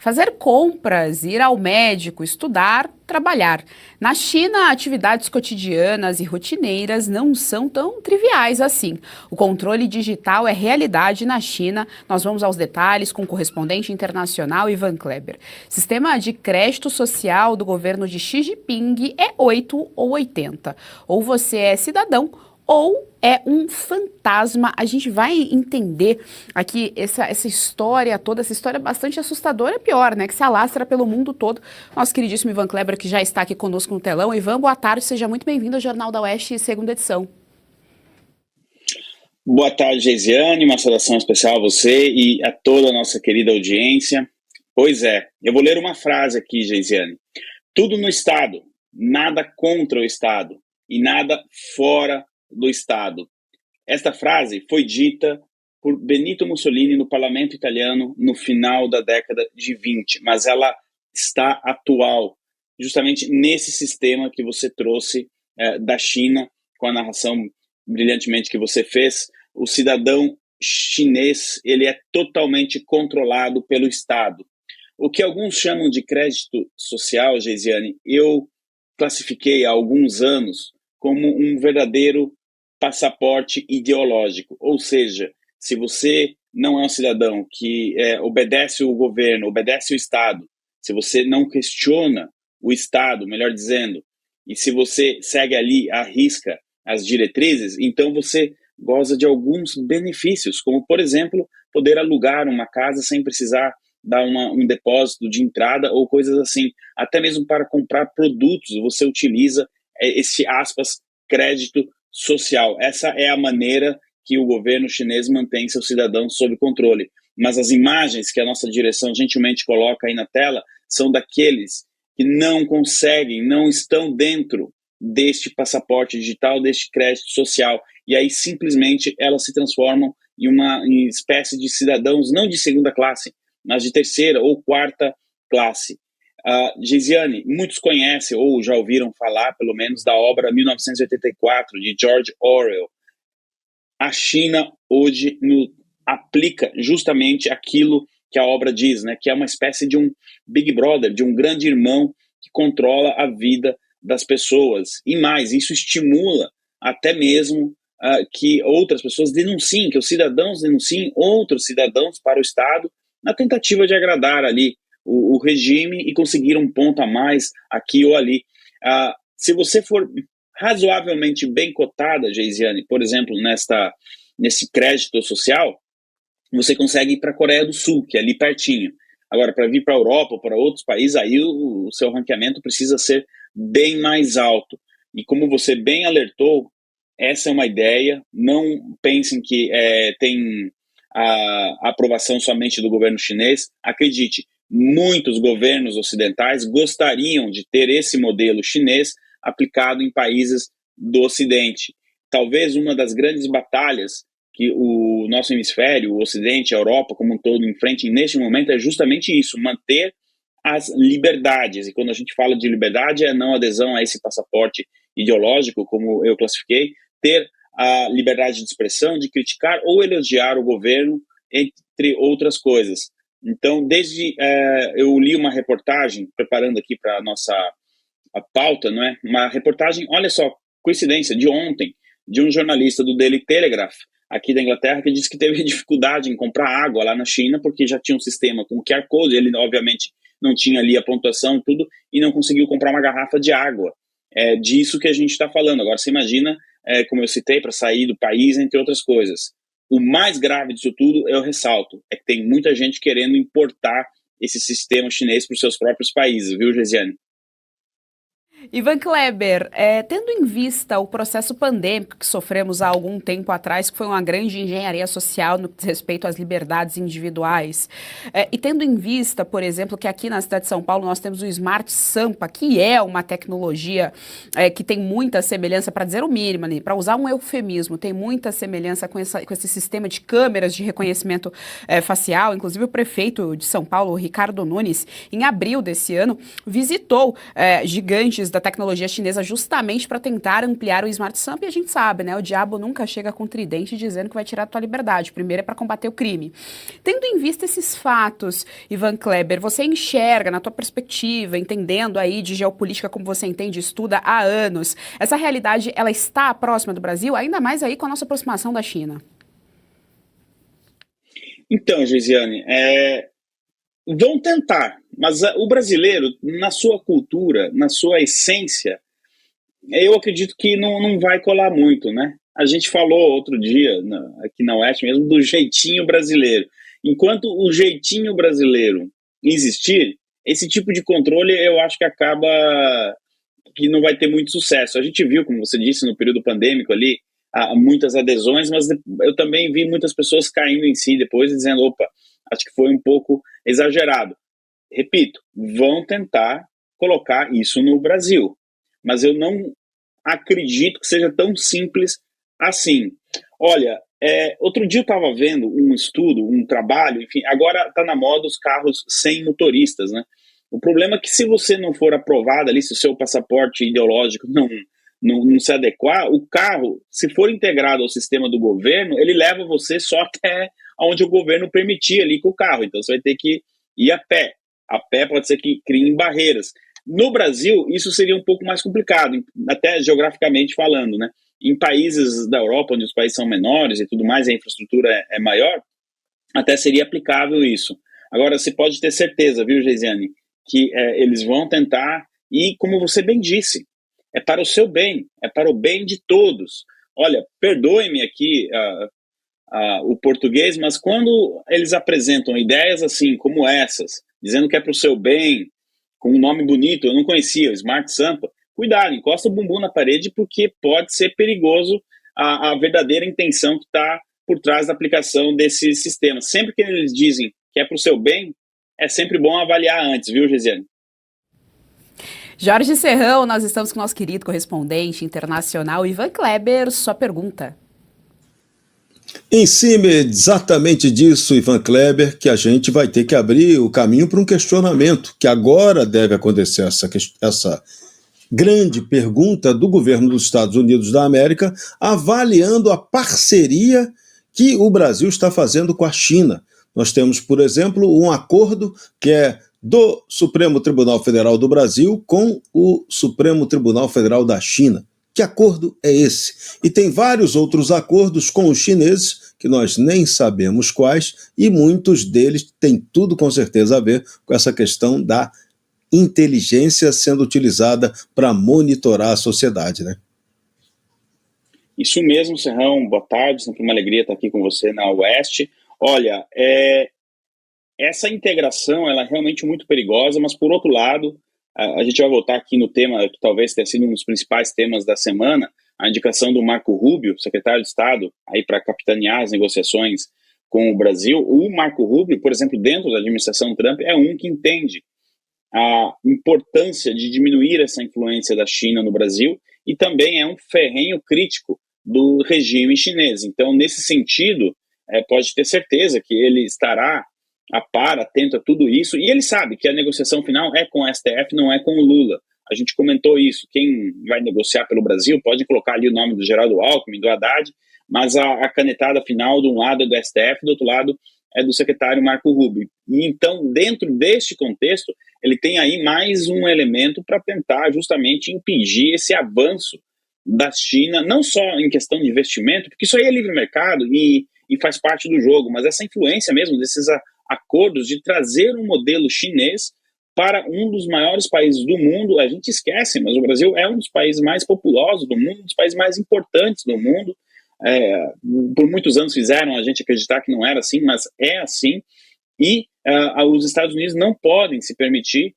fazer compras, ir ao médico, estudar, trabalhar. Na China, atividades cotidianas e rotineiras não são tão triviais assim. O controle digital é realidade na China. Nós vamos aos detalhes com o correspondente internacional Ivan Kleber. Sistema de crédito social do governo de Xi Jinping é 8 ou 80. Ou você é cidadão ou é um fantasma. A gente vai entender aqui essa história toda, essa história bastante assustadora, pior, né, que se alastra pelo mundo todo. Nosso queridíssimo Ivan Kleber, que já está aqui conosco no telão. Ivan, boa tarde, seja muito bem-vindo ao Jornal da Oeste, segunda edição. Boa tarde, Geisiane, uma saudação especial a você e a toda a nossa querida audiência. Pois é, eu vou ler uma frase aqui, Geisiane. Tudo no Estado, nada contra o Estado e nada fora do Estado. Esta frase foi dita por Benito Mussolini no parlamento italiano no final da década de 20, mas ela está atual, justamente nesse sistema que você trouxe da China, com a narração brilhantemente que você fez. O cidadão chinês, ele é totalmente controlado pelo Estado. O que alguns chamam de crédito social, Geisiane, eu classifiquei há alguns anos como um verdadeiro passaporte ideológico, ou seja, se você não é um cidadão que obedece o governo, obedece o Estado, se você não questiona o Estado, melhor dizendo, e se você segue ali à risca as diretrizes, então você goza de alguns benefícios, como, por exemplo, poder alugar uma casa sem precisar dar um depósito de entrada ou coisas assim. Até mesmo para comprar produtos, você utiliza esse, aspas, crédito social. Essa é a maneira que o governo chinês mantém seus cidadãos sob controle. Mas as imagens que a nossa direção gentilmente coloca aí na tela são daqueles que não conseguem, não estão dentro deste passaporte digital, deste crédito social. E aí simplesmente elas se transformam em uma espécie de cidadãos, não de segunda classe, mas de terceira ou quarta classe. Geisiane, muitos conhecem ou já ouviram falar, pelo menos, da obra 1984, de George Orwell. A China hoje aplica justamente aquilo que a obra diz, né, que é uma espécie de um Big Brother, de um grande irmão que controla a vida das pessoas. E mais, isso estimula até mesmo que outras pessoas denunciem, que os cidadãos denunciem outros cidadãos para o Estado, na tentativa de agradar ali o regime e conseguir um ponto a mais aqui ou ali. Se você for razoavelmente bem cotada, Geisiane, por exemplo, nesse crédito social, você consegue ir para a Coreia do Sul, que é ali pertinho. Agora, para vir para a Europa ou para outros países, aí o seu ranqueamento precisa ser bem mais alto. E como você bem alertou, essa é uma ideia. Não pensem que tem a aprovação somente do governo chinês. Acredite, muitos governos ocidentais gostariam de ter esse modelo chinês aplicado em países do Ocidente. Talvez uma das grandes batalhas que o nosso hemisfério, o Ocidente, a Europa como um todo enfrente neste momento é justamente isso, manter as liberdades. E quando a gente fala de liberdade, é não adesão a esse passaporte ideológico, como eu classifiquei, ter a liberdade de expressão, de criticar ou elogiar o governo, entre outras coisas. Então, eu li uma reportagem, preparando aqui para a pauta, não é? Uma reportagem, olha só, coincidência, de ontem, de um jornalista do Daily Telegraph, aqui da Inglaterra, que disse que teve dificuldade em comprar água lá na China, porque já tinha um sistema com QR Code, ele obviamente não tinha ali a pontuação e tudo, e não conseguiu comprar uma garrafa de água. É disso que a gente está falando. Agora, você imagina, como eu citei, para sair do país, entre outras coisas. O mais grave disso tudo, eu ressalto, é que tem muita gente querendo importar esse sistema chinês para os seus próprios países, viu, Geisiane? Ivan Kleber, tendo em vista o processo pandêmico que sofremos há algum tempo atrás, que foi uma grande engenharia social no que diz respeito às liberdades individuais, e tendo em vista, por exemplo, que aqui na cidade de São Paulo nós temos o Smart Sampa, que é uma tecnologia que tem muita semelhança, para dizer o mínimo, para usar um eufemismo, tem muita semelhança com esse sistema de câmeras de reconhecimento facial. Inclusive o prefeito de São Paulo, Ricardo Nunes, em abril desse ano, visitou gigantes da tecnologia chinesa justamente para tentar ampliar o Smart Sampa, e a gente sabe, né? O diabo nunca chega com tridente dizendo que vai tirar a tua liberdade. Primeiro é para combater o crime. Tendo em vista esses fatos, Ivan Kleber, você enxerga, na tua perspectiva, entendendo aí de geopolítica como você entende, estuda há anos, essa realidade, ela está próxima do Brasil, ainda mais aí com a nossa aproximação da China? Então, Geisiane, vão tentar, mas o brasileiro, na sua cultura, na sua essência, eu acredito que não vai colar muito, né? A gente falou outro dia, aqui na Oeste mesmo, do jeitinho brasileiro. Enquanto o jeitinho brasileiro existir, esse tipo de controle eu acho que acaba que não vai ter muito sucesso. A gente viu, como você disse, no período pandêmico ali, muitas adesões, mas eu também vi muitas pessoas caindo em si depois e dizendo, opa, acho que foi um pouco exagerado. Repito, vão tentar colocar isso no Brasil, mas eu não acredito que seja tão simples assim. Olha, outro dia eu estava vendo um estudo, um trabalho, enfim, agora está na moda os carros sem motoristas, né? O problema é que se você não for aprovado ali, se o seu passaporte ideológico não se adequar, o carro, se for integrado ao sistema do governo, ele leva você só até onde o governo permitir ali com o carro. Então você vai ter que ir a pé. A pé pode ser que criem barreiras. No Brasil, isso seria um pouco mais complicado, até geograficamente falando, né? Em países da Europa, onde os países são menores e tudo mais, a infraestrutura é maior, até seria aplicável isso. Agora, você pode ter certeza, viu, Geisiane, que eles vão tentar, e como você bem disse, é para o seu bem, é para o bem de todos. Olha, perdoe-me aqui o português, mas quando eles apresentam ideias assim, como essas, dizendo que é para o seu bem, com um nome bonito, eu não conhecia, o Smart Sampa, cuidado, encosta o bumbum na parede, porque pode ser perigoso a verdadeira intenção que está por trás da aplicação desse sistema. Sempre que eles dizem que é para o seu bem, é sempre bom avaliar antes, viu, Gesiane? Jorge Serrão, nós estamos com o nosso querido correspondente internacional, Ivan Kleber, sua pergunta. Em cima exatamente disso, Ivan Kleber, que a gente vai ter que abrir o caminho para um questionamento, que agora deve acontecer essa grande pergunta do governo dos Estados Unidos da América, avaliando a parceria que o Brasil está fazendo com a China. Nós temos, por exemplo, um acordo que é do Supremo Tribunal Federal do Brasil com o Supremo Tribunal Federal da China. Que acordo é esse? E tem vários outros acordos com os chineses, que nós nem sabemos quais, e muitos deles têm tudo com certeza a ver com essa questão da inteligência sendo utilizada para monitorar a sociedade, né? Isso mesmo, Serrão. Boa tarde, sempre uma alegria estar aqui com você na Oeste. Olha, essa integração ela é realmente muito perigosa, mas por outro lado, a gente vai voltar aqui no tema que talvez tenha sido um dos principais temas da semana, a indicação do Marco Rubio, secretário de Estado, aí para capitanear as negociações com o Brasil. O Marco Rubio, por exemplo, dentro da administração Trump, é um que entende a importância de diminuir essa influência da China no Brasil e também é um ferrenho crítico do regime chinês. Então, nesse sentido, pode ter certeza que ele estará a par, atento a tudo isso, e ele sabe que a negociação final é com o STF, não é com o Lula. A gente comentou isso, quem vai negociar pelo Brasil pode colocar ali o nome do Geraldo Alckmin, do Haddad, mas a canetada final de um lado é do STF, do outro lado é do secretário Marco Rubio. E então, dentro deste contexto, ele tem aí mais um elemento para tentar justamente impedir esse avanço da China, não só em questão de investimento, porque isso aí é livre mercado e faz parte do jogo, mas essa influência mesmo desses acordos de trazer um modelo chinês para um dos maiores países do mundo. A gente esquece, mas o Brasil é um dos países mais populosos do mundo, um dos países mais importantes do mundo. Por muitos anos fizeram a gente acreditar que não era assim, mas é assim, e os Estados Unidos não podem se permitir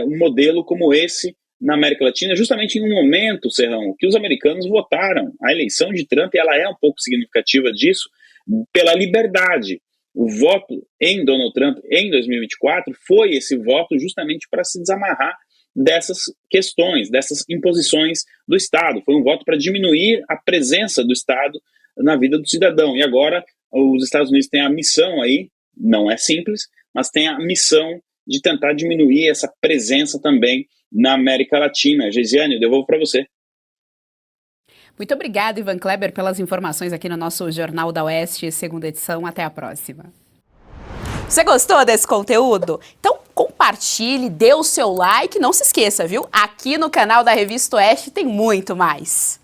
um modelo como esse na América Latina, justamente em um momento, Serrão, que os americanos votaram. A eleição de Trump ela é um pouco significativa disso, pela liberdade. O voto em Donald Trump em 2024 foi esse voto justamente para se desamarrar dessas questões, dessas imposições do Estado. Foi um voto para diminuir a presença do Estado na vida do cidadão. E agora os Estados Unidos têm a missão aí, não é simples, mas tem a missão de tentar diminuir essa presença também na América Latina. Geisiane, eu devolvo para você. Muito obrigada, Ivan Kleber, pelas informações aqui no nosso Jornal da Oeste, segunda edição. Até a próxima. Você gostou desse conteúdo? Então compartilhe, dê o seu like, não se esqueça, viu? Aqui no canal da Revista Oeste tem muito mais.